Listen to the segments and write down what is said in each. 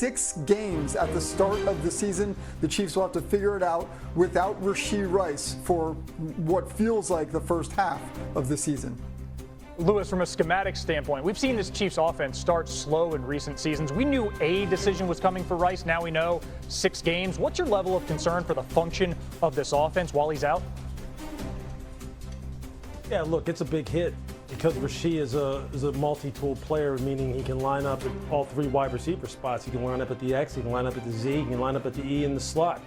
6 games at the start of the season. The Chiefs will have to figure it out without Rashee Rice for what feels like the first half of the season. Lewis, from a schematic standpoint, we've seen this Chiefs offense start slow in recent seasons. We knew a decision was coming for Rice. Now we know 6 games. What's your level of concern for the function of this offense while he's out? Yeah, look, it's a big hit because Rashee is a multi-tool player, meaning he can line up at all 3 wide receiver spots. He can line up at the X, he can line up at the Z, he can line up at the E in the slot.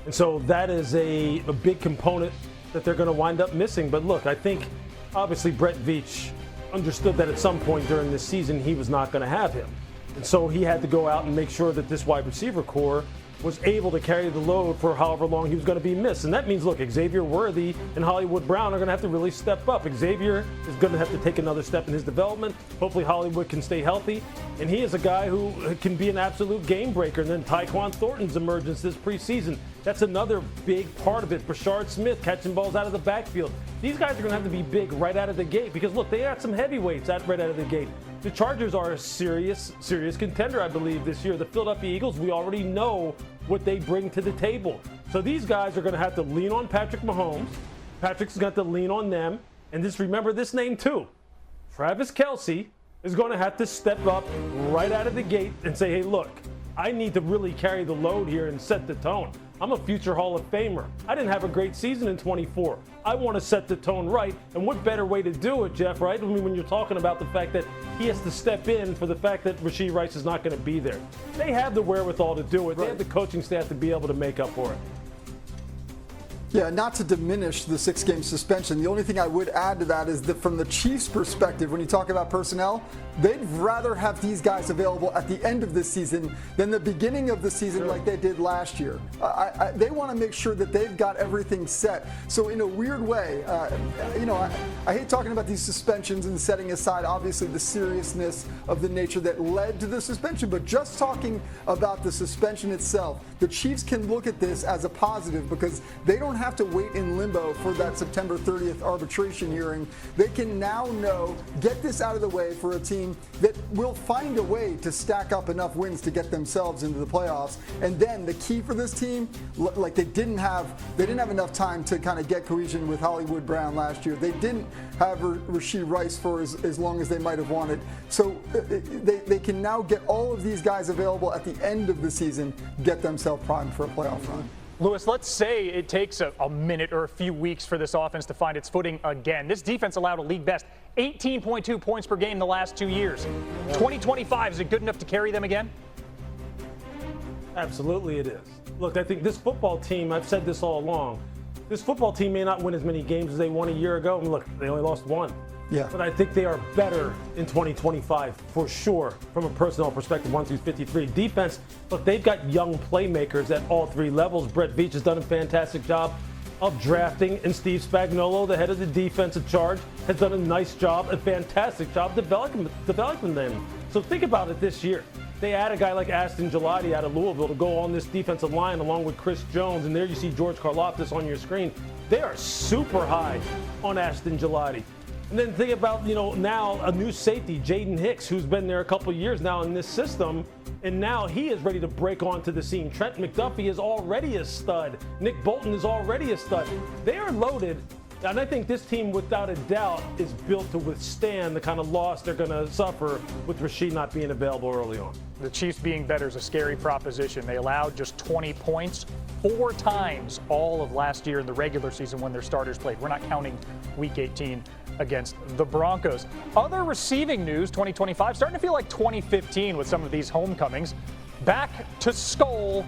And so that is a big component that they're going to wind up missing. But look, I think obviously Brett Veach understood that at some point during this season he was not going to have him. And so he had to go out and make sure that this wide receiver core was able to carry the load for however long he was going to be missed. And that means, look, Xavier Worthy and Hollywood Brown are going to have to really step up. Xavier is going to have to take another step in his development. Hopefully Hollywood can stay healthy. And he is a guy who can be an absolute game breaker. And then Tyquan Thornton's emergence this preseason. That's another big part of it. Brashard Smith catching balls out of the backfield. These guys are going to have to be big right out of the gate because, look, they got some heavyweights right out of the gate. The Chargers are a serious contender, I believe, this year. The Philadelphia Eagles, we already know what they bring to the table. So these guys are going to have to lean on Patrick Mahomes. Patrick's going to have to lean on them. And just remember this name, too. Travis Kelce is going to have to step up right out of the gate and say, hey, look, I need to really carry the load here and set the tone. I'm a future Hall of Famer. I didn't have a great season in 24. I want to set the tone right. And what better way to do it, Jeff, right? I mean, when you're talking about the fact that he has to step in for the fact that Rashee Rice is not going to be there. They have the wherewithal to do it. They have the coaching staff to be able to make up for it. Yeah, not to diminish the 6-game suspension. The only thing I would add to that is that from the Chiefs' perspective, when you talk about personnel, they'd rather have these guys available at the end of the season than the beginning of the season like they did last year. They want to make sure that they've got everything set. So in a weird way, I hate talking about these suspensions and setting aside, obviously, the seriousness of the nature that led to the suspension. But just talking about the suspension itself, the Chiefs can look at this as a positive because they don't have to wait in limbo for that September 30th arbitration hearing. They can now get this out of the way for a team that will find a way to stack up enough wins to get themselves into the playoffs. And then the key for this team, like they didn't have enough time to kind of get cohesion with Hollywood Brown last year. They didn't have Rashee Rice for as long as they might have wanted. So they can now get all of these guys available at the end of the season, get themselves primed for a playoff run. Lewis, let's say it takes a minute or a few weeks for this offense to find its footing again. This defense allowed a league best 18.2 points per game the last 2 years. 2025, is it good enough to carry them again? Absolutely it is. Look, I think this football team, I've said this all along, this football team may not win as many games as they won a year ago. I mean, look, they only lost 1. Yeah. But I think they are better in 2025 for sure from a personnel perspective, 1 through 53. Defense, look, they've got young playmakers at all 3 levels. Brett Veach has done a fantastic job of drafting, and Steve Spagnuolo, the head of the defensive charge, has done a nice job, a fantastic job developing them. So think about it this year. They add a guy like Ashton Gelati out of Louisville to go on this defensive line along with Chris Jones, and there you see George Karlaftis on your screen. They are super high on Ashton Gelati. And then think about, now a new safety, Jayden Hicks, who's been there a couple years now in this system, and now he is ready to break onto the scene. Trent McDuffie is already a stud. Nick Bolton is already a stud. They are loaded, and I think this team, without a doubt, is built to withstand the kind of loss they're going to suffer with Rashee not being available early on. The Chiefs being better is a scary proposition. They allowed just 20 points 4 times all of last year in the regular season when their starters played. We're not counting Week 18 against the Broncos. Other receiving news, 2025, starting to feel like 2015 with some of these homecomings. Back to Skull.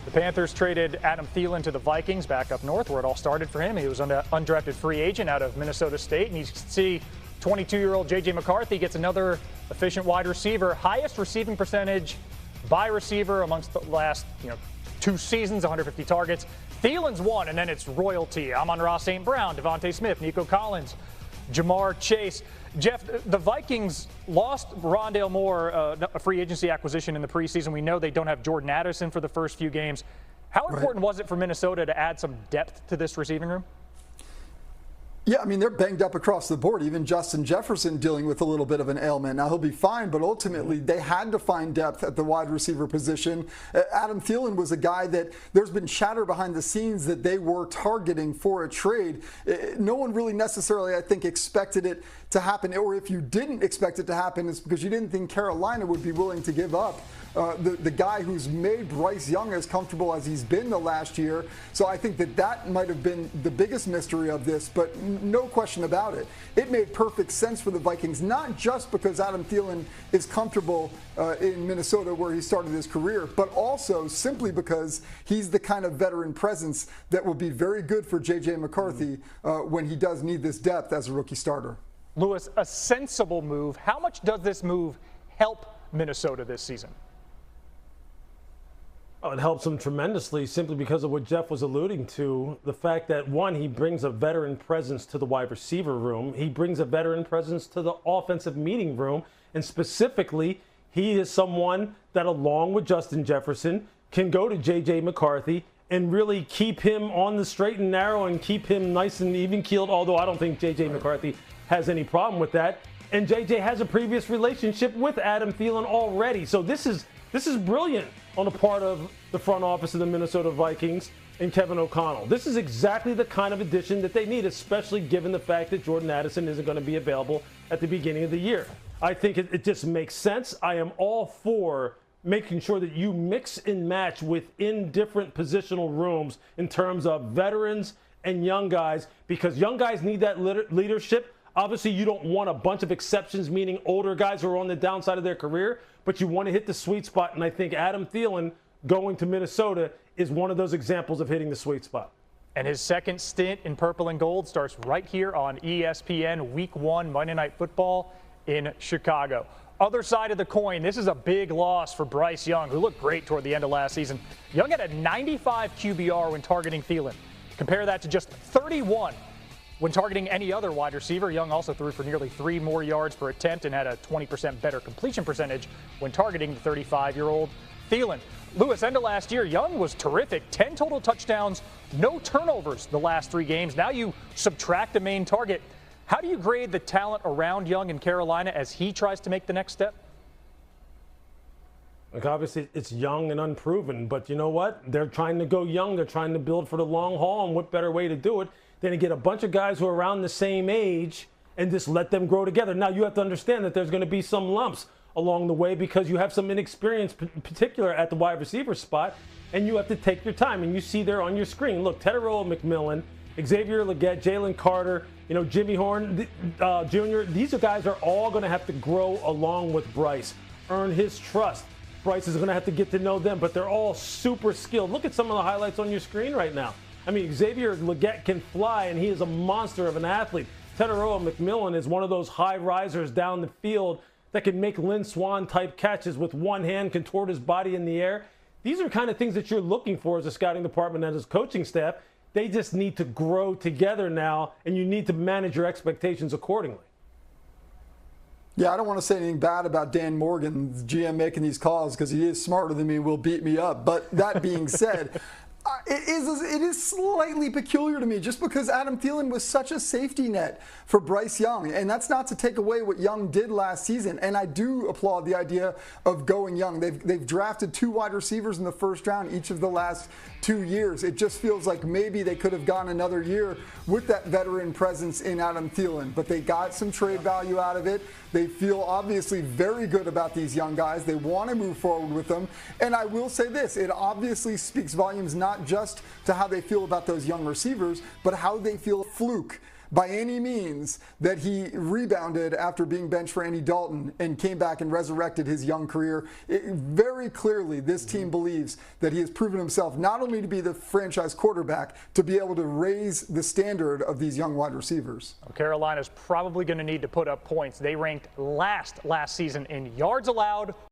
The Panthers traded Adam Thielen to the Vikings back up north where it all started for him. He was an undrafted free agent out of Minnesota State. And you see 22-year-old J.J. McCarthy gets another efficient wide receiver. Highest receiving percentage by receiver amongst the last 2 seasons, 150 targets. Thielen's 1, and then it's royalty. Amon-Ra St. Brown, Devontae Smith, Nico Collins, Jamar Chase. Jeff, the Vikings lost Rondale Moore, a free agency acquisition in the preseason. We know they don't have Jordan Addison for the first few games. How important was it for Minnesota to add some depth to this receiving room? Yeah, I mean, they're banged up across the board. Even Justin Jefferson dealing with a little bit of an ailment. Now, he'll be fine, but ultimately they had to find depth at the wide receiver position. Adam Thielen was a guy that there's been chatter behind the scenes that they were targeting for a trade. No one really necessarily, I think, expected it to happen. Or if you didn't expect it to happen, it's because you didn't think Carolina would be willing to give up the guy who's made Bryce Young as comfortable as he's been the last year. So I think that might have been the biggest mystery of this, but no question about it. It made perfect sense for the Vikings, not just because Adam Thielen is comfortable in Minnesota where he started his career, but also simply because he's the kind of veteran presence that will be very good for J.J. McCarthy when he does need this depth as a rookie starter. Lewis, a sensible move. How much does this move help Minnesota this season? Oh, it helps him tremendously simply because of what Jeff was alluding to. The fact that, one, he brings a veteran presence to the wide receiver room. He brings a veteran presence to the offensive meeting room. And specifically, he is someone that, along with Justin Jefferson, can go to J.J. McCarthy and really keep him on the straight and narrow and keep him nice and even-keeled, although I don't think J.J. McCarthy has any problem with that. And J.J. has a previous relationship with Adam Thielen already. So this is brilliant on the part of the front office of the Minnesota Vikings and Kevin O'Connell. This is exactly the kind of addition that they need, especially given the fact that Jordan Addison isn't going to be available at the beginning of the year. I think it just makes sense. I am all for making sure that you mix and match within different positional rooms in terms of veterans and young guys, because young guys need that leadership. Obviously, you don't want a bunch of exceptions, meaning older guys who are on the downside of their career, but you want to hit the sweet spot. And I think Adam Thielen going to Minnesota is one of those examples of hitting the sweet spot. And his second stint in purple and gold starts right here on ESPN Week 1 Monday Night Football in Chicago. Other side of the coin, this is a big loss for Bryce Young, who looked great toward the end of last season. Young had a 95 QBR when targeting Thielen. Compare that to just 31 when targeting any other wide receiver. Young also threw for nearly 3 more yards per attempt and had a 20% better completion percentage when targeting the 35-year-old Thielen. Lewis, end of last year, Young was terrific. 10 total touchdowns, no turnovers the last 3 games. Now you subtract the main target. How do you grade the talent around Young in Carolina as he tries to make the next step? Like, obviously, it's young and unproven, but you know what? They're trying to go young. They're trying to build for the long haul, and what better way to do it than to get a bunch of guys who are around the same age and just let them grow together. Now, you have to understand that there's going to be some lumps along the way because you have some inexperience, in particular at the wide receiver spot, and you have to take your time. And you see there on your screen, look, Tedero McMillan, Xavier Legette, Jalen Carter, Jimmy Horn Jr., these guys are all going to have to grow along with Bryce, earn his trust. Bryce is going to have to get to know them, but they're all super skilled. Look at some of the highlights on your screen right now. I mean, Xavier Legette can fly, and he is a monster of an athlete. Tedero McMillan is one of those high risers down the field that can make Lynn Swann-type catches with one hand, contort his body in the air. These are kind of things that you're looking for as a scouting department and as coaching staff. They just need to grow together now, and you need to manage your expectations accordingly. Yeah, I don't want to say anything bad about Dan Morgan, the GM, making these calls because he is smarter than me and will beat me up. But that being said, it is slightly peculiar to me just because Adam Thielen was such a safety net for Bryce Young. And that's not to take away what Young did last season. And I do applaud the idea of going young. They've drafted 2 wide receivers in the first round each of the last 2 years. It just feels like maybe they could have gone another year with that veteran presence in Adam Thielen. But they got some trade value out of it. They feel obviously very good about these young guys. They want to move forward with them. And I will say this, it obviously speaks volumes not just to how they feel about those young receivers, but how they feel fluke by any means that he rebounded after being benched for Andy Dalton and came back and resurrected his young career. Very clearly, this team believes that he has proven himself not only to be the franchise quarterback, to be able to raise the standard of these young wide receivers. Carolina's probably going to need to put up points. They ranked last season in yards allowed,